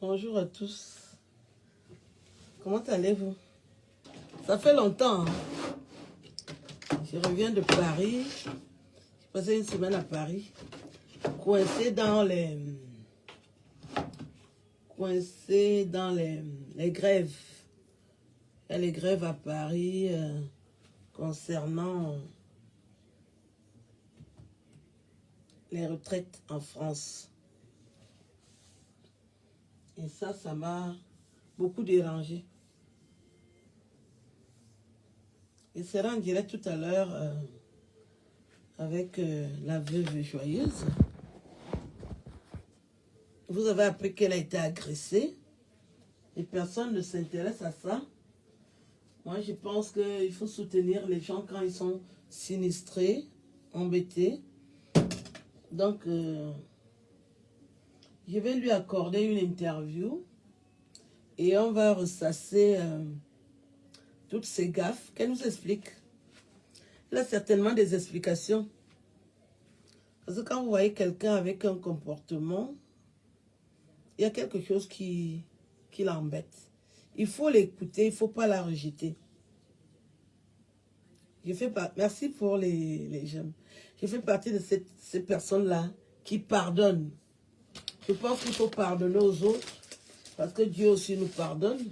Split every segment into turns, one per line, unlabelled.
Bonjour à tous. Comment allez-vous? Ça fait longtemps. Hein? Je reviens de Paris. J'ai passé une semaine à Paris. Coincé dans les grèves. Il y a les grèves à Paris concernant les retraites en France. Et ça m'a beaucoup dérangé. Il sera en direct tout à l'heure avec la veuve joyeuse. Vous avez appris qu'elle a été agressée et personne ne s'intéresse à ça. Moi, je pense qu'il faut soutenir les gens quand ils sont sinistrés, embêtés. Donc, je vais lui accorder une interview et on va ressasser toutes ces gaffes qu'elle nous explique. Elle a certainement des explications. Parce que quand vous voyez quelqu'un avec un comportement, il y a quelque chose qui l'embête. Il faut l'écouter, il ne faut pas la rejeter. Merci pour les jeunes. Je fais partie de ces personnes-là qui pardonnent. Je pense qu'il faut pardonner aux autres parce que Dieu aussi nous pardonne. Il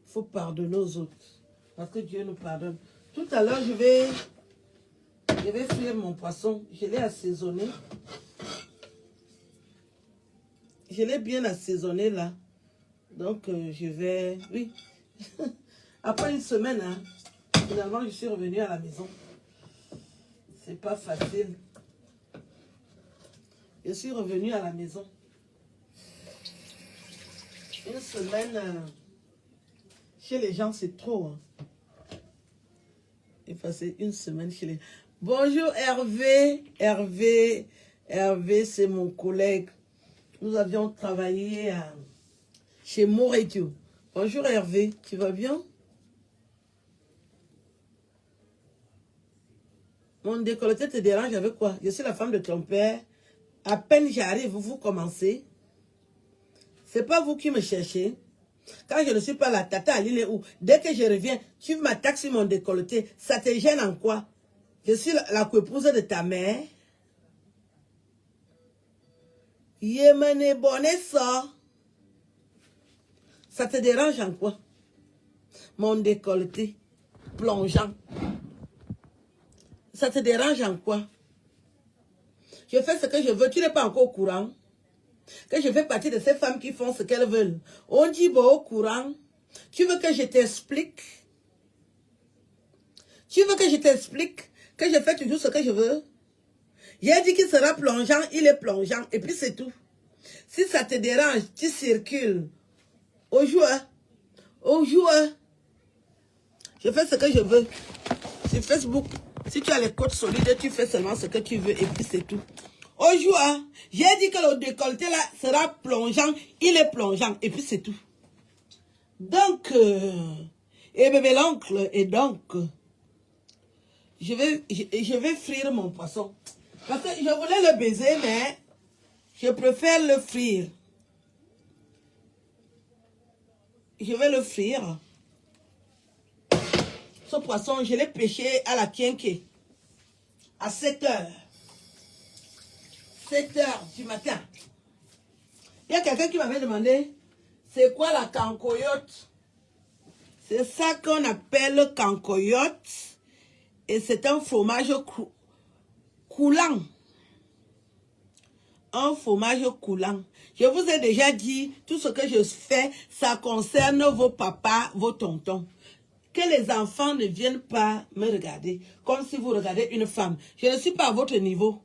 faut pardonner aux autres parce que Dieu nous pardonne. Tout à l'heure, je vais frire mon poisson. Je l'ai assaisonné. Je l'ai bien assaisonné là. Donc, je vais... Oui. Après une semaine, hein, finalement, je suis revenue à la maison. C'est pas facile. Je suis revenue à la maison. Une semaine, chez les gens, c'est trop. Hein. J'ai passé une semaine chez les... Bonjour Hervé. Hervé, c'est mon collègue. Nous avions travaillé chez Moredio. Bonjour Hervé, tu vas bien? Mon décolleté te dérange avec quoi? Je suis la femme de ton père. À peine j'arrive, vous commencez. C'est pas vous qui me cherchez. Quand je ne suis pas là, tata Aline est où? Dès que je reviens, tu m'attaques sur mon décolleté. Ça te gêne en quoi? Je suis la coépouse de ta mère. Yémené bonnet ça. Ça te dérange en quoi? Mon décolleté plongeant. Ça te dérange en quoi? Je fais ce que je veux. Tu n'es pas encore au courant. Que je fais partie de ces femmes qui font ce qu'elles veulent. On dit bon au courant. Tu veux que je t'explique? Tu veux que je t'explique que je fais toujours ce que je veux? J'ai dit qu'il sera plongeant, il est plongeant. Et puis c'est tout. Si ça te dérange, tu circules. Au joueur. Au joueur. Je fais ce que je veux. Sur Facebook, si tu as les côtes solides, tu fais seulement ce que tu veux et puis c'est tout. Au joueur, j'ai dit que le décolleté là sera plongeant, il est plongeant et puis c'est tout. Donc, et bébé l'oncle, et donc, je vais frire mon poisson. Parce que je voulais le baiser, mais je préfère le frire. Je vais le frire. Ce poisson, je l'ai pêché à la Kienke. À 7 h. 7 h du matin. Il y a quelqu'un qui m'avait demandé, c'est quoi la cancoyote? C'est ça qu'on appelle cancoyote. Et c'est un fromage coulant. Un fromage coulant. Je vous ai déjà dit, tout ce que je fais, ça concerne vos papas, vos tontons. Que les enfants ne viennent pas me regarder comme si vous regardez une femme. Je ne suis pas à votre niveau.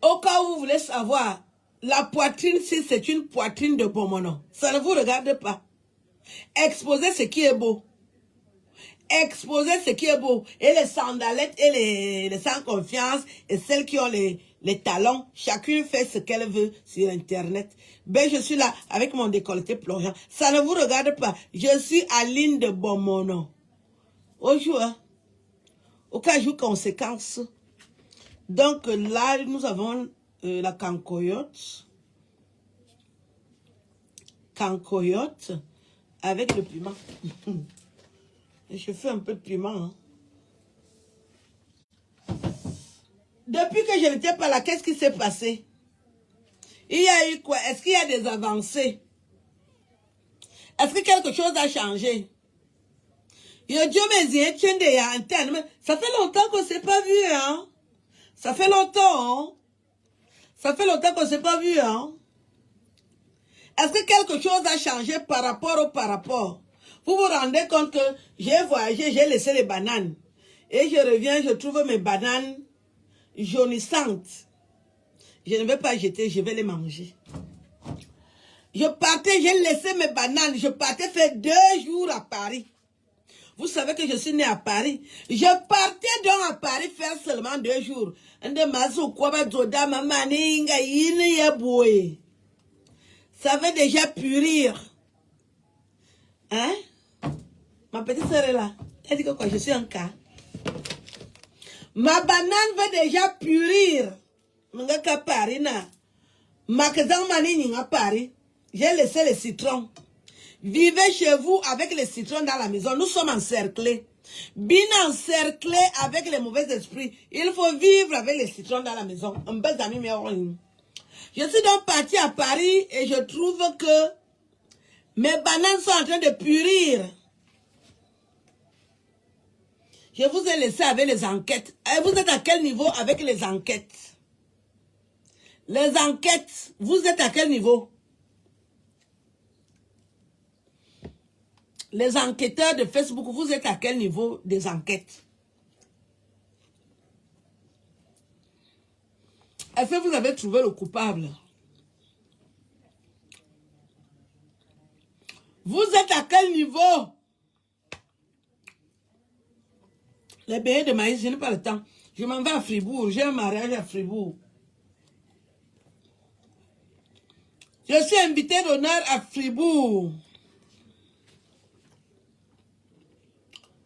Au cas où vous voulez savoir, la poitrine, si c'est une poitrine de Bomono, ça ne vous regarde pas. Exposez ce qui est beau. Exposez ce qui est beau. Et les sandalettes et les sans confiance et celles qui ont les talons, chacune fait ce qu'elle veut sur Internet. Ben, je suis là avec mon décolleté plongeant. Ça ne vous regarde pas. Je suis Aline de Bomono. Aujourd'hui, au cas où conséquence. Donc là, nous avons la cancoyote. Cancoyote avec le piment. Je fais un peu de piment. Hein. Depuis que je n'étais pas là, qu'est-ce qui s'est passé? Il y a eu quoi? Est-ce qu'il y a des avancées? Est-ce que quelque chose a changé? Ça fait longtemps qu'on ne s'est pas vu, hein? Ça fait longtemps, hein? Ça fait longtemps qu'on ne s'est pas vu, hein? Est-ce que quelque chose a changé par rapport au par rapport? Vous vous rendez compte que j'ai voyagé, j'ai laissé les bananes. Et je reviens, je trouve mes bananes jaunissantes. Je ne vais pas jeter, je vais les manger. Je partais, j'ai laissé mes bananes. Je partais faire 2 jours à Paris. Vous savez que je suis née à Paris. Je partais donc à Paris faire seulement 2 jours. Ça veut déjà purir. Hein? Ma petite sœur est là. Elle dit que quoi? Je suis un cas. Ma banane veut déjà purir. Mangaka Paris na. Makazang mani à Paris. J'ai laissé les citrons. Vivez chez vous avec les citrons dans la maison. Nous sommes encerclés. Bien encerclés avec les mauvais esprits. Il faut vivre avec les citrons dans la maison. Je suis donc partie à Paris et je trouve que mes bananes sont en train de purir. Je vous ai laissé avec les enquêtes. Et vous êtes à quel niveau avec les enquêtes? Les enquêtes, vous êtes à quel niveau? Les enquêteurs de Facebook, vous êtes à quel niveau des enquêtes? Est-ce que vous avez trouvé le coupable? Vous êtes à quel niveau? Les beignets de maïs, je n'ai pas le temps. Je m'en vais à Fribourg. J'ai un mariage à Fribourg. Je suis invité d'honneur à Fribourg.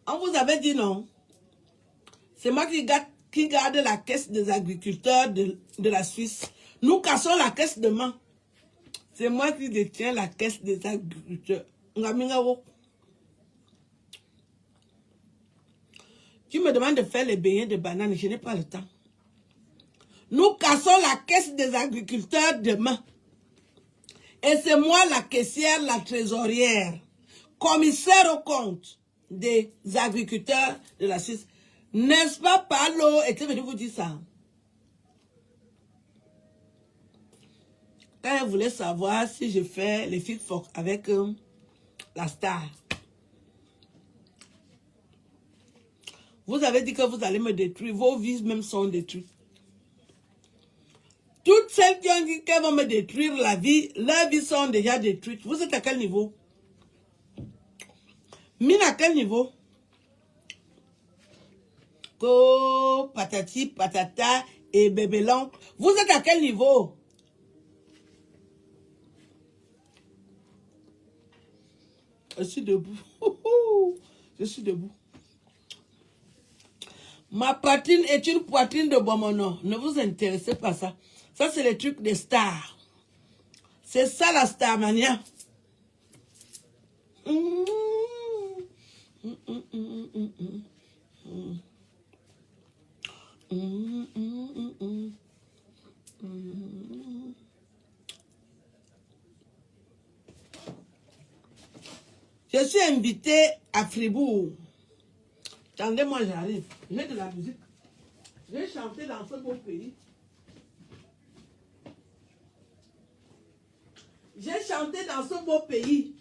On vous avait dit non. C'est moi qui garde la caisse des agriculteurs de la Suisse. Nous cassons la caisse demain. C'est moi qui détiens la caisse des agriculteurs. Tu me demandes de faire les beignets de bananes, je n'ai pas le temps. Nous cassons la caisse des agriculteurs demain. Et c'est moi la caissière, la trésorière, commissaire au compte des agriculteurs de la Suisse. N'est-ce pas, Palo? Et tu veux vous dire ça? Quand elle voulait savoir si je fais les fit for avec la star. Vous avez dit que vous allez me détruire. Vos vies même sont détruites. Toutes celles qui ont dit qu'elles vont me détruire la vie, leurs vies sont déjà détruites. Vous êtes à quel niveau? Mine à quel niveau? Ko, patati, patata et bébélon. Vous êtes à quel niveau? Je suis debout. Je suis debout. Ma poitrine est une poitrine de Bomono. Ne vous intéressez pas à ça. Ça, c'est le truc des stars. C'est ça la starmania. Je suis invitée à Fribourg. Attendez-moi, j'arrive. J'ai de la musique. J'ai chanté dans ce beau pays. J'ai chanté dans ce beau pays.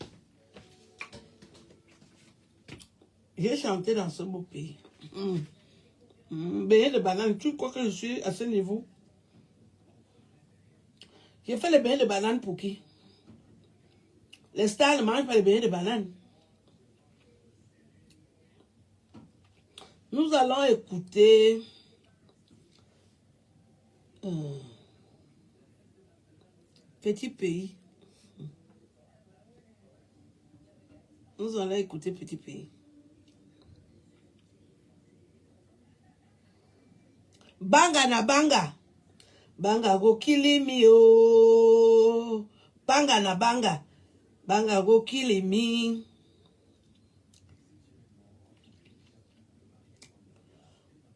J'ai chanté dans ce beau pays. Beignets de banane. Tu crois que je suis à ce niveau? J'ai fait les beignets de banane pour qui? Les stars ne mangent pas les beignets de banane. Nous allons écouter Petit Pays. Nous allons écouter Petit Pays. Banga na banga. Banga go kill me, oh. Banga na banga. Banga go kill me.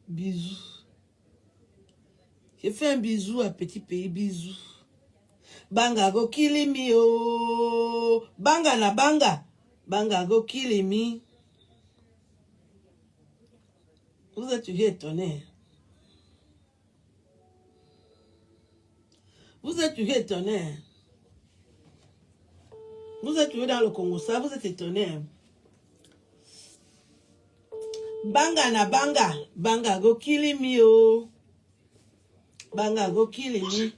Bisous. J'ai fait un bisou à petit pays, bisous. Banga go kill me, oh. Banga na banga. Banga go kill me. Vous êtes toujours étonné. Vous êtes toujours étonné. Vous êtes toujours dans le Congo, ça, vous êtes étonné. Banga na banga. Banga go kill me, oh. Banga go kill me.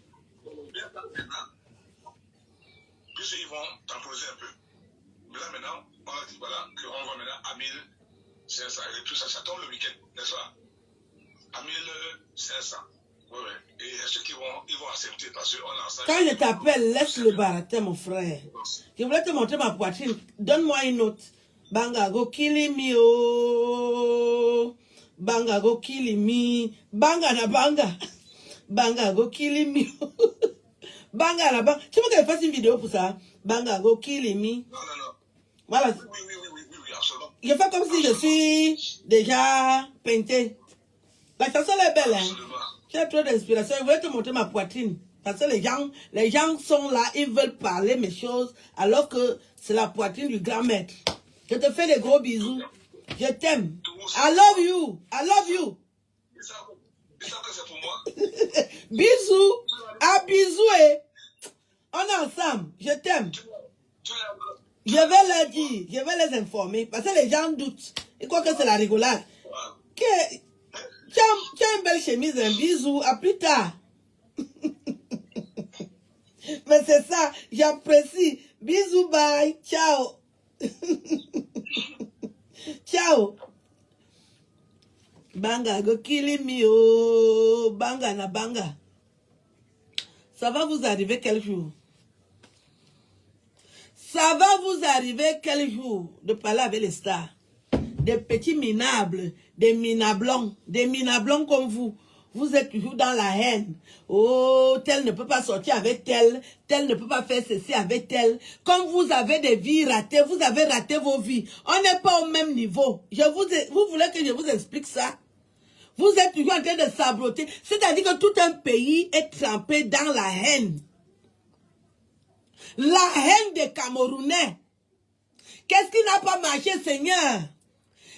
Puisqu'ils vont temporiser un peu. Mais là maintenant, on a dit voilà, qu'on va maintenant à 1500 et tout ça, ça tombe le week-end, n'est-ce pas? À 1500. Oui, oui. Et ceux qui vont accepter parce qu'on a ensemble.
Quand je t'appelle, laisse le baratin, mon frère. Je voulais te montrer ma poitrine. Donne-moi une autre. Banga go kill me, oh. Banga go kill me. Banga na banga. Banga go kill me. Banga na banga. Tu veux que je fasse une vidéo pour ça? Banga go kill me.
Non, non, non.
Voilà.
Oui, absolument.
Je fais comme si je suis déjà peinté. La chanson est belle, hein?
Absolument.
J'ai trop d'inspiration. Je voulais te montrer ma poitrine. Parce que les gens sont là, ils veulent parler mes choses, alors que c'est la poitrine du grand maître. Je te fais des gros bisous. Je t'aime. I love you. I love you.
Ils savent que c'est pour moi.
Bisous. À bisous. Eh. On est ensemble. Je t'aime. Je vais leur dire. Je vais les informer. Parce que les gens doutent. Ils croient que c'est la rigolade. Tu as une belle chemise. Un bisou. À plus tard. Mais c'est ça. J'apprécie. Bisous. Bye. Ciao. Ciao. Banga go kill me, oh. Banga na banga. Ça va vous arriver quel jour? Ça va vous arriver quel jour de parler avec les stars? Des petits minables, des minablons comme vous. Vous êtes toujours dans la haine. Oh, tel ne peut pas sortir avec tel ne peut pas faire ceci avec tel. Comme vous avez des vies ratées, vous avez raté vos vies. On n'est pas au même niveau. Vous voulez que je vous explique ça? Vous êtes toujours en train de saboter. C'est-à-dire que tout un pays est trempé dans la haine. La haine des Camerounais. Qu'est-ce qui n'a pas marché, Seigneur?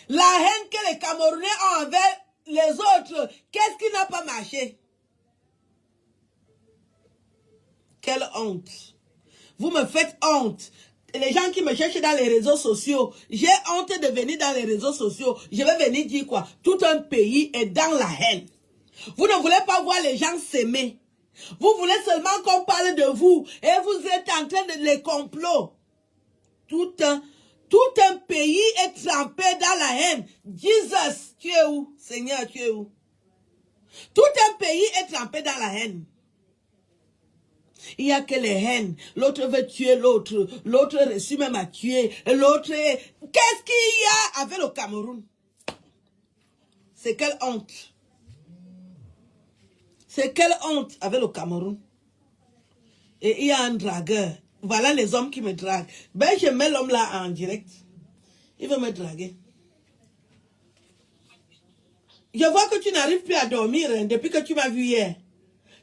La haine que les Camerounais ont envers les autres, qu'est-ce qui n'a pas marché? Quelle honte. Vous me faites honte. Les gens qui me cherchent dans les réseaux sociaux, j'ai honte de venir dans les réseaux sociaux. Je vais venir dire quoi? Tout un pays est dans la haine. Vous ne voulez pas voir les gens s'aimer. Vous voulez seulement qu'on parle de vous. Et vous êtes en train de les complots. Tout un pays est trempé dans la haine. Jesus, tu es où? Seigneur, tu es où? Tout un pays est trempé dans la haine. Il n'y a que les haines. L'autre veut tuer l'autre. L'autre réussit même à tuer. L'autre... Qu'est-ce qu'il y a avec le Cameroun? C'est quelle honte. C'est quelle honte avec le Cameroun. Et il y a un dragueur. Voilà les hommes qui me draguent. Ben, je mets l'homme là en direct. Il veut me draguer. Je vois que tu n'arrives plus à dormir hein, depuis que tu m'as vu hier.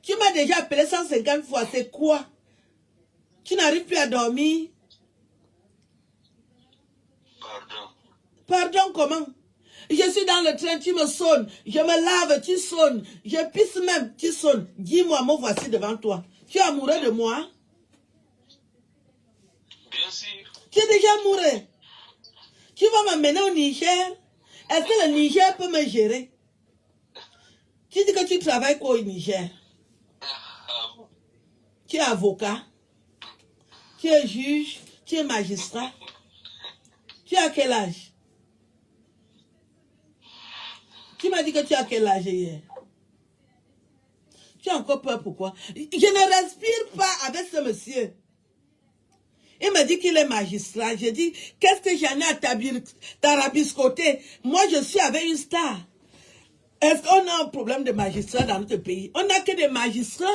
Tu m'as déjà appelé 150 fois. C'est quoi? Tu n'arrives plus à dormir?
Pardon.
Pardon, comment? Je suis dans le train, tu me sonnes. Je me lave, tu sonnes. Je pisse même, tu sonnes. Dis-moi, me voici devant toi. Tu es amoureux de moi?
Bien sûr.
Tu es déjà amoureux. Tu vas m'amener au Niger? Est-ce que le Niger peut me gérer? Tu dis que tu travailles quoi au Niger? Tu es avocat? Tu es juge? Tu es magistrat? Tu as quel âge? Tu m'as dit que tu as quel âge hier? Tu as encore peur pourquoi? Je ne respire pas avec ce monsieur. Il me dit qu'il est magistrat. Je dis, qu'est-ce que j'en ai à tarabiscoter? Moi, je suis avec une star. Est-ce qu'on a un problème de magistrats dans notre pays? On n'a que des magistrats.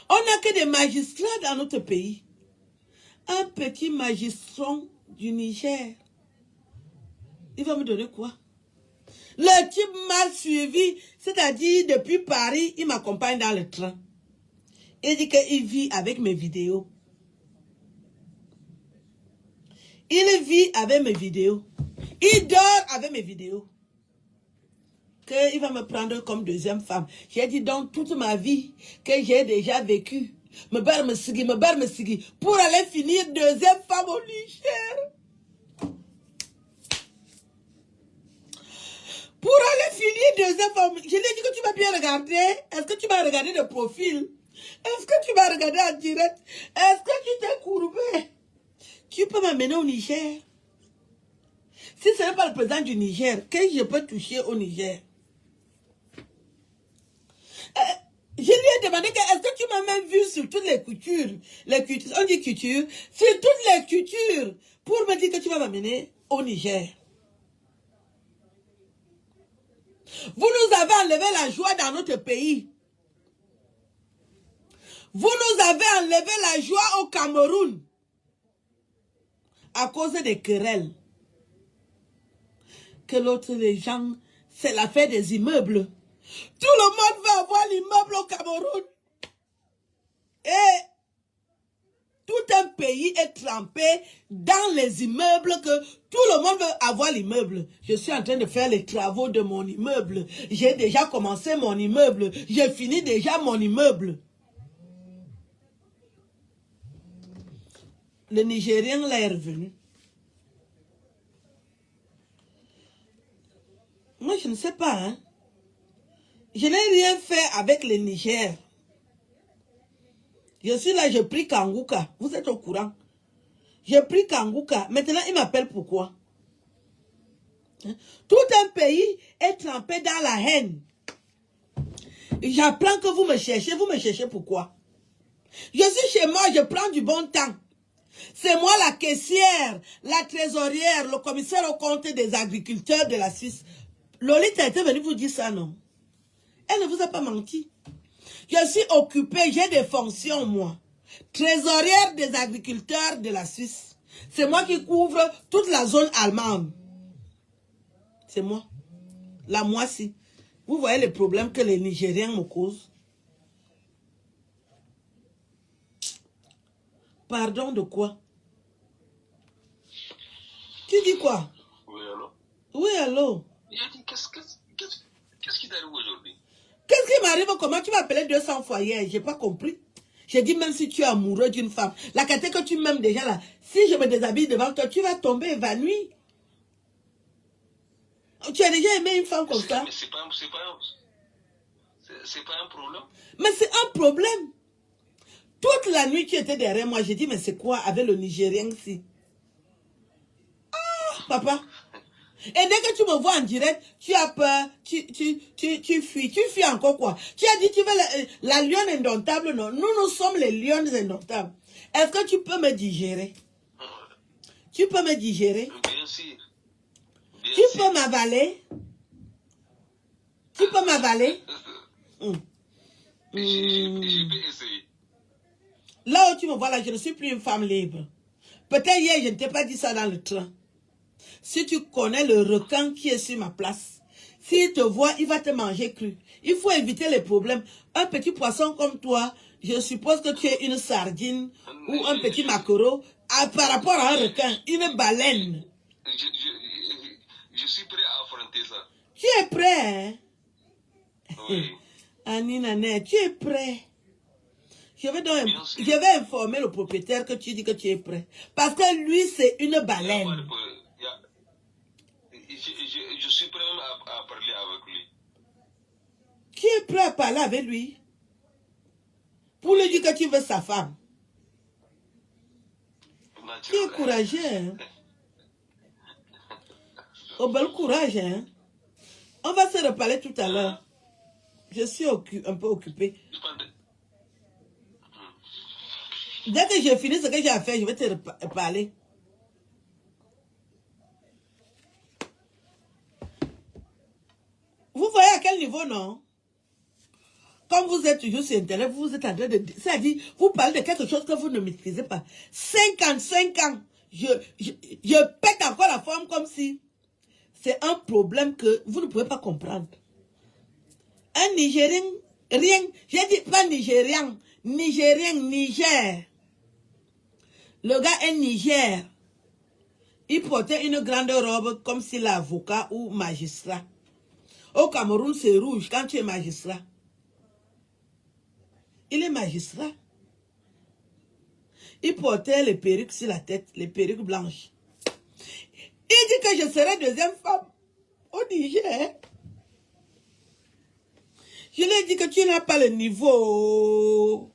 On n'a que des magistrats dans notre pays. Un petit magistrat du Niger. Il va me donner quoi? Le type m'a suivi, c'est-à-dire depuis Paris, il m'accompagne dans le train. Il dit qu'il vit avec mes vidéos. Il vit avec mes vidéos. Il dort avec mes vidéos. Qu'il va me prendre comme deuxième femme. J'ai dit donc toute ma vie que j'ai déjà vécu. Me bar me sigui, pour aller finir deuxième femme au Niger. Pour aller finir deuxième femme. Je lui ai dit que tu m'as bien regardé. Est-ce que tu m'as regardé de profil? Est-ce que tu m'as regardé en direct? Est-ce que tu t'es courbé? Tu peux m'amener au Niger? Si ce n'est pas le président du Niger, qu'est-ce que je peux toucher au Niger? Je lui ai demandé est-ce que tu m'as même vu sur toutes les coutures, on dit couture, sur toutes les coutures, pour me dire que tu vas m'amener au Niger. Vous nous avez enlevé la joie dans notre pays. Vous nous avez enlevé la joie au Cameroun à cause des querelles. Que l'autre, les gens, c'est l'affaire des immeubles. Tout le monde veut avoir l'immeuble au Cameroun. Et tout un pays est trempé dans les immeubles que tout le monde veut avoir l'immeuble. Je suis en train de faire les travaux de mon immeuble. J'ai déjà commencé mon immeuble. J'ai fini déjà mon immeuble. Le Nigérien là est revenu. Moi, je ne sais pas, hein. Je n'ai rien fait avec le Niger. Je suis là, j'ai pris Kangouka. Vous êtes au courant? J'ai pris Kangouka. Maintenant, il m'appelle pourquoi? Hein? Tout un pays est trempé dans la haine. J'apprends que vous me cherchez pourquoi? Je suis chez moi, je prends du bon temps. C'est moi la caissière, la trésorière, le commissaire au compte des agriculteurs de la Suisse. Lolita était venue vous dire ça, non? Elle ne vous a pas menti. Je suis occupée, j'ai des fonctions, moi. Trésorière des agriculteurs de la Suisse. C'est moi qui couvre toute la zone allemande. C'est moi. La moitié. Vous voyez les problèmes que les Nigériens me causent? Pardon de quoi? Tu dis quoi?
Oui, allô?
Oui, allô?
J'ai dit, qu'est-ce qui t'arrive aujourd'hui?
Qu'est-ce qui m'arrive? Comment tu m'as appelé 200 fois hier? J'ai pas compris. J'ai dit, même si tu es amoureux d'une femme, la qualité que tu m'aimes déjà là, si je me déshabille devant toi, tu vas tomber évanoui. Tu as déjà aimé une femme comme ça?
Mais c'est pas un problème.
Mais c'est un problème. Toute la nuit, tu étais derrière moi. J'ai dit, mais c'est quoi avec le Nigérien ici? Ah, papa. Et dès que tu me vois en direct, tu as peur, tu fuis. Tu fuis encore quoi? Tu as dit, tu veux la lionne indomptable, non? Nous sommes les lionnes indomptables. Est-ce que tu peux me digérer? Tu peux me digérer?
Bien sûr.
Tu peux m'avaler? Tu peux m'avaler?
Je peux essayer.
Là où tu me vois là, je ne suis plus une femme libre. Peut-être hier, je ne t'ai pas dit ça dans le train. Si tu connais le requin qui est sur ma place, s'il te voit, il va te manger cru. Il faut éviter les problèmes. Un petit poisson comme toi, je suppose que tu es une sardine ou un petit maquereau par rapport à un requin, une baleine.
Je suis prêt à affronter ça.
Tu es prêt, hein?
Oui.
Annie Nanet, tu es prêt? Je vais informer le propriétaire que tu dis que tu es prêt. Parce que lui, c'est une baleine.
Je suis prêt même à parler avec lui.
Tu es prêt à parler avec lui? Pour lui dire que tu veux sa femme. Tu es courageux, hein? Oh, bel courage, hein? On va se reparler tout à l'heure. Je suis un peu occupé. Dès que j'ai fini ce que j'ai à faire, je vais te parler. Vous voyez à quel niveau, non? Comme vous êtes toujours sur Internet, vous êtes en train de... C'est-à-dire, vous parlez de quelque chose que vous ne maîtrisez pas. 55 ans, je pète encore la forme comme si c'est un problème que vous ne pouvez pas comprendre. Un Nigérien, rien, j'ai dit pas Nigérien, Nigérien, Niger. Le gars est Niger. Il portait une grande robe comme s'il est avocat ou magistrat. Au Cameroun, c'est rouge quand tu es magistrat. Il est magistrat. Il portait les perruques sur la tête, les perruques blanches. Il dit que je serai deuxième femme au Niger. Je lui ai dit que tu n'as pas le niveau.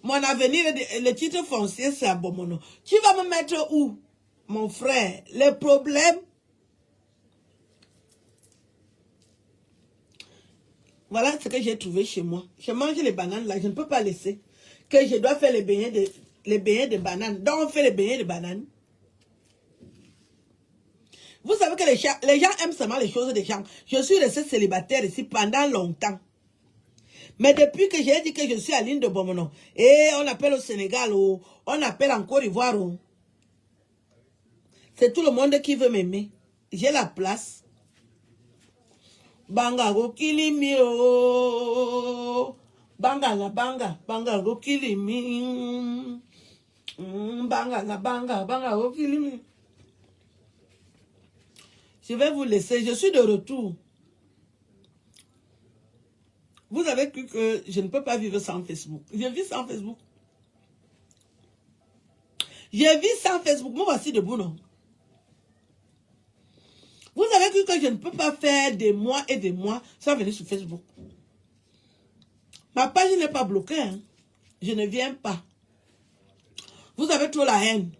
Mon avenir, le titre foncier, c'est à Bomono. Tu vas me mettre où, mon frère? Les problèmes. Voilà ce que j'ai trouvé chez moi. Je mange les bananes là, je ne peux pas laisser. Que je dois faire les beignets de bananes. Donc on fait les beignets de bananes. Vous savez que les gens aiment seulement les choses des gens. Je suis restée célibataire ici pendant longtemps. Mais depuis que j'ai dit que je suis à l'île de Bomono, et on appelle au Sénégal, on appelle en Côte d'Ivoire, c'est tout le monde qui veut m'aimer. J'ai la place. Banga go kilimi o. Banga la banga. Banga go kilimi. Banga la banga. Banga go kilimi. Je vais vous laisser. Je suis de retour. Vous avez cru que je ne peux pas vivre sans Facebook. Je vis sans Facebook. Je vis sans Facebook. Moi, voici debout, non? Vous avez cru que je ne peux pas faire des mois et des mois sans venir sur Facebook. Ma page n'est pas bloquée. Hein. Je ne viens pas. Vous avez trop la haine.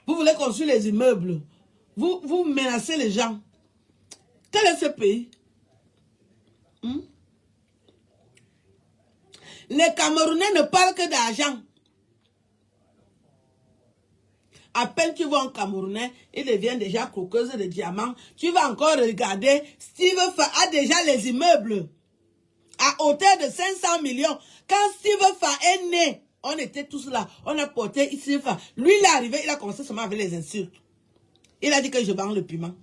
Vous voulez construire les immeubles. Vous menacez les gens. Quel est ce pays? Les Camerounais ne parlent que d'argent. À peine tu vois un Camerounais, il devient déjà croqueuse de diamants. Tu vas encore regarder, Steve Fa a déjà les immeubles à hauteur de 500 millions. Quand Steve Fa est né, on était tous là. On a porté Steve Fa. Lui, il est arrivé, il a commencé seulement avec les insultes. Il a dit que je vends le piment.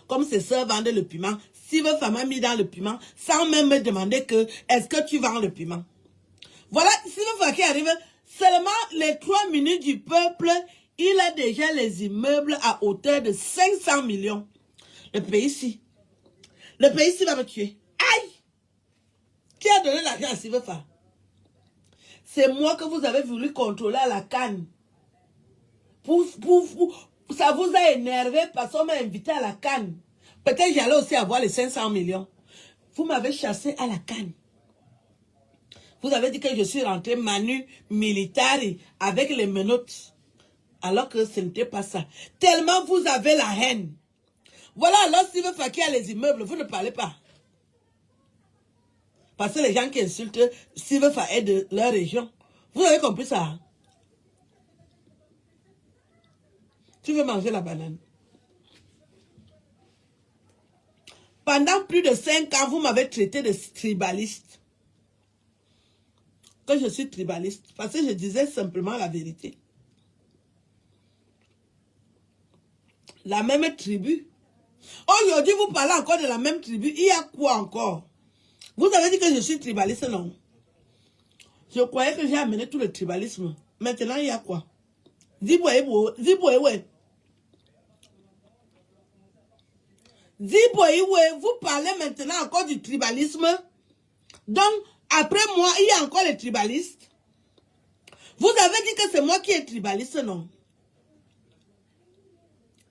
Comme ses soeurs vendaient le piment, Steve Fa m'a mis dans le piment sans même me demander que est-ce que tu vends le piment. Voilà Steve Fa qui arrive. Seulement les 3 minutes du peuple, il a déjà les immeubles à hauteur de 500 millions. Le pays-ci va me tuer. Aïe! Qui a donné l'argent à Steve Fa? C'est moi que vous avez voulu contrôler à la canne. Ça vous a énervé parce qu'on m'a invité à la canne. Peut-être j'allais aussi avoir les 500 millions. Vous m'avez chassé à la canne. Vous avez dit que je suis rentré manu militari avec les menottes. Alors que ce n'était pas ça. Tellement vous avez la haine. Voilà, alors Steve Fa qui a les immeubles, vous ne parlez pas. Parce que les gens qui insultent Steve Fa est de leur région. Vous avez compris ça? Tu veux manger la banane? Pendant plus de 5 ans, vous m'avez traité de tribaliste. Que je suis tribaliste. Parce que je disais simplement la vérité. La même tribu. Aujourd'hui, vous parlez encore de la même tribu. Il y a quoi encore? Vous avez dit que je suis tribaliste, non? Je croyais que j'ai amené tout le tribalisme. Maintenant, il y a quoi? Ziboyewe. Vous parlez maintenant encore du tribalisme. Donc, après moi, il y a encore les tribalistes. Vous avez dit que c'est moi qui est tribaliste, non?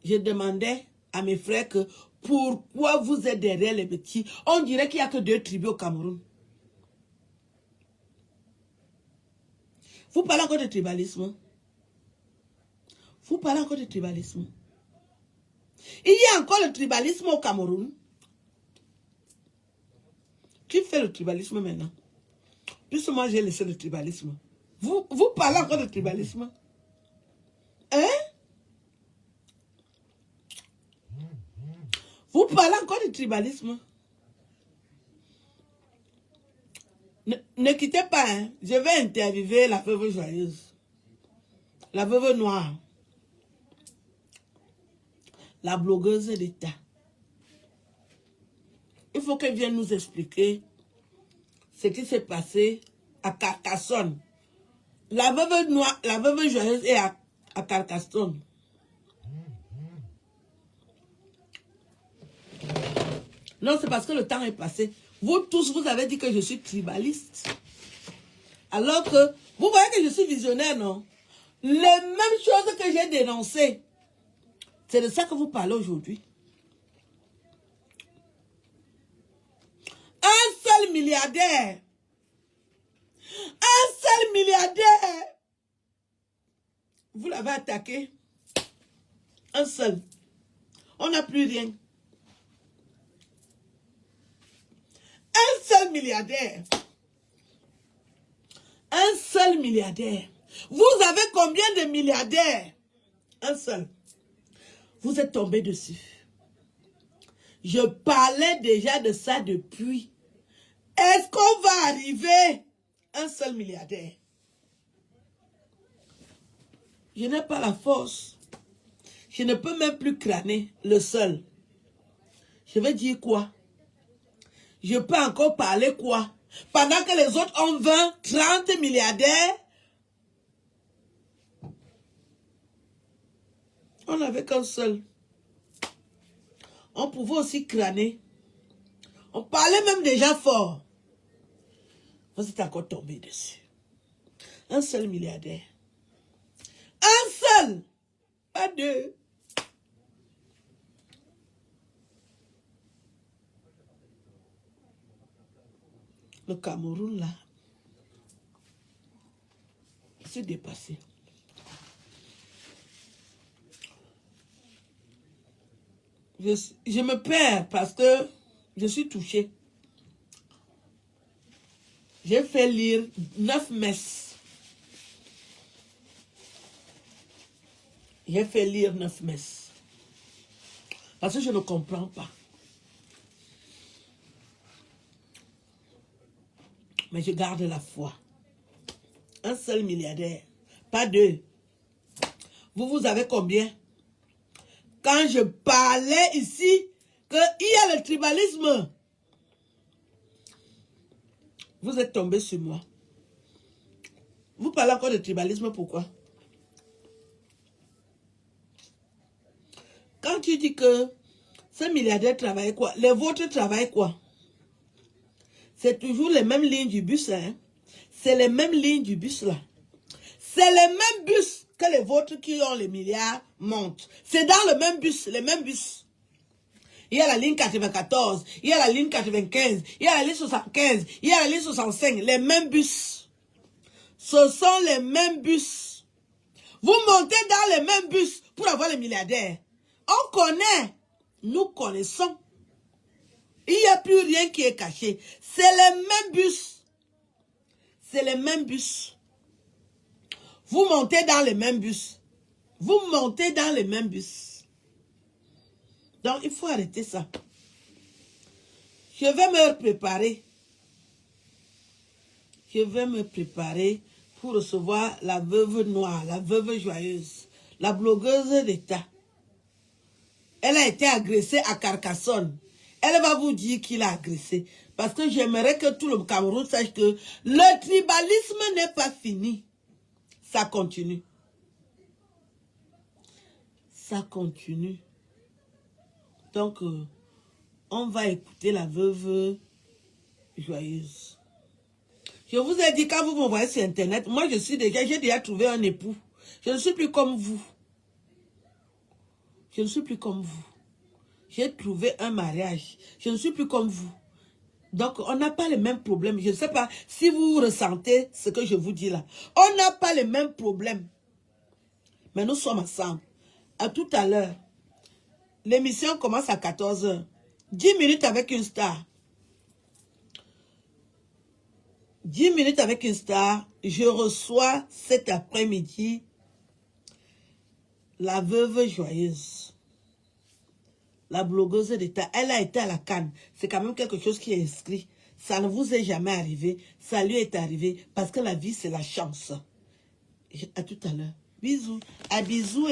Je demandais à mes frères que pourquoi vous êtes derrière les petits. On dirait qu'il n'y a que 2 tribus au Cameroun. Vous parlez encore de tribalisme? Vous parlez encore de tribalisme? Il y a encore le tribalisme au Cameroun. Qui fait le tribalisme maintenant? Puisque moi j'ai laissé le tribalisme. Vous parlez encore de tribalisme? Hein? Vous parlez encore du tribalisme. Ne quittez pas, hein. Je vais interviewer la veuve joyeuse. La veuve noire. La blogueuse d'État. Il faut qu'elle vienne nous expliquer ce qui s'est passé à Carcassonne. La veuve noire, la veuve joyeuse est à Carcassonne. Non, c'est parce que le temps est passé. Vous tous, vous avez dit que je suis tribaliste. Alors que, vous voyez que je suis visionnaire, non? Les mêmes choses que j'ai dénoncées. C'est de ça que vous parlez aujourd'hui. Un seul milliardaire. Un seul milliardaire. Vous l'avez attaqué. Un seul. On n'a plus rien. Un seul milliardaire. Un seul milliardaire. Vous avez combien de milliardaires? Un seul. Vous êtes tombé dessus. Je parlais déjà de ça depuis. Est-ce qu'on va arriver? Un seul milliardaire. Je n'ai pas la force. Je ne peux même plus crâner le seul. Je vais dire quoi? Je peux encore parler quoi? Pendant que les autres ont 20, 30 milliardaires, on n'avait qu'un seul. On pouvait aussi crâner. On parlait même déjà fort. Vous êtes encore tombé dessus. Un seul milliardaire. Un seul. Pas deux. Le Cameroun, là, s'est dépassé. Je me perds parce que je suis touchée. J'ai fait lire 9 messes. J'ai fait lire 9 messes. Parce que je ne comprends pas. Mais je garde la foi. Un seul milliardaire. Pas deux. Vous avez combien? Quand je parlais ici qu'il y a le tribalisme, vous êtes tombé sur moi. Vous parlez encore de tribalisme, pourquoi? Quand tu dis que ces milliardaires travaillent quoi? Les vôtres travaillent quoi? C'est toujours les mêmes lignes du bus, hein? C'est les mêmes lignes du bus, là. C'est les mêmes bus que les vôtres qui ont les milliards montent. C'est dans le même bus, les mêmes bus. Il y a la ligne 94, il y a la ligne 95, il y a la ligne 75, il y a la ligne 65, les mêmes bus. Ce sont les mêmes bus. Vous montez dans les mêmes bus pour avoir les milliardaires. On connaît, nous connaissons. Il n'y a plus rien qui est caché. C'est les mêmes bus. C'est les mêmes bus. Vous montez dans les mêmes bus. Vous montez dans les mêmes bus. Donc, il faut arrêter ça. Je vais me préparer. Je vais me préparer pour recevoir la veuve noire, la veuve joyeuse, la blogueuse d'État. Elle a été agressée à Carcassonne. Elle va vous dire qu'il a agressé. Parce que j'aimerais que tout le Cameroun sache que le tribalisme n'est pas fini. Ça continue. Ça continue. Donc, on va écouter la veuve joyeuse. Je vous ai dit, quand vous m'envoyez sur Internet, moi, j'ai déjà trouvé un époux. Je ne suis plus comme vous. Je ne suis plus comme vous. J'ai trouvé un mariage. Je ne suis plus comme vous. Donc, on n'a pas les mêmes problèmes. Je ne sais pas si vous ressentez ce que je vous dis là. On n'a pas les mêmes problèmes. Mais nous sommes ensemble. À tout à l'heure. L'émission commence à 14 h. 10 minutes avec une star. 10 minutes avec une star. Je reçois cet après-midi la veuve joyeuse. la blogueuse d'État, elle a été à la CAN. C'est quand même quelque chose qui est inscrit. Ça ne vous est jamais arrivé. Ça lui est arrivé parce que la vie, c'est la chance. À tout à l'heure. Bisous. À bisous.